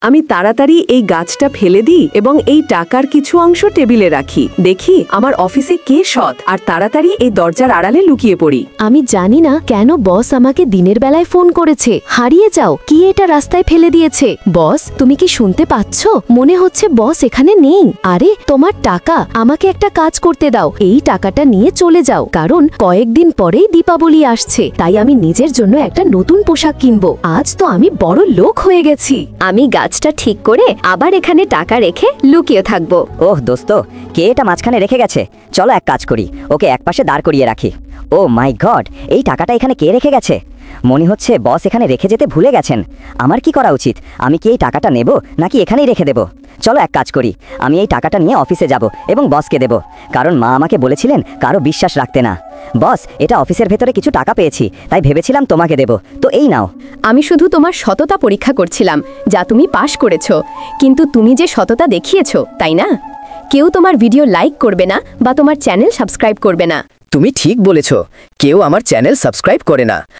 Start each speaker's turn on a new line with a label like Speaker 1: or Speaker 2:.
Speaker 1: আমি তাড়াতাড়ি এই গাছটা ফেলে দিই এবং এই টাকার কিছু অংশ টেবিলে রাখি। দেখি আমার অফিসে কে সৎ, আর তাড়াতাড়ি এই দরজার আড়ালে লুকিয়ে পড়ি।
Speaker 2: আমি জানি না কেন বস আমাকে দিনের বেলায় ফোন করেছে। হারিয়ে যাও, কি এটা রাস্তায় ফেলে দিয়েছে। বস, তুমি কি শুনতে পাচ্ছ? মনে হচ্ছে বস এখানে নেই। আরে তোমার টাকা, আমাকে একটা কাজ করতে দাও। এই টাকাটা নিয়ে চলে যাও, কারণ কয়েকদিন পরেই দীপাবলি আসছে। তাই আমি নিজের জন্য একটা নতুন পোশাক কিনবো। আজ তো আমি বড় লোক হয়ে গেছি।
Speaker 3: আমি গাছটা ঠিক করে আবার এখানে টাকা রেখে লুকিয়ে থাকবো।
Speaker 4: ওহ দোস্ত, কে এটা মাঝখানে রেখে গেছে? চলো এক কাজ করি, ওকে একপাশে দাঁড় করিয়ে রাখি। ও মাই গড, এই টাকাটা এখানে কে রেখে গেছে? মনে হচ্ছে বস এখানে রেখে যেতে ভুলে গেছেন। আমার কি করা উচিত? আমি কি এই টাকাটা নেব নাকি এখানেই রেখে দেব? চলো এক কাজ করি, আমি এই টাকাটা নিয়ে অফিসে যাব এবং বসকে দেব, কারণ মা আমাকে বলেছিলেন কারো বিশ্বাস রাখতে না। বস, এটা অফিসের ভেতরে কিছু টাকা পেয়েছি, তাই ভেবেছিলাম তোমাকে দেব, তো এই নাও।
Speaker 3: আমি শুধু তোমার সততা পরীক্ষা করছিলাম, যা তুমি পাশ করেছো। কিন্তু তুমি যে সততা দেখিয়েছো, তাই না? কেউ তোমার ভিডিও লাইক করবে না বা তোমার চ্যানেল সাবস্ক্রাইব করবে না।
Speaker 5: তুমি ঠিক বলেছ, কেউ আমার চ্যানেল সাবস্ক্রাইব করে না,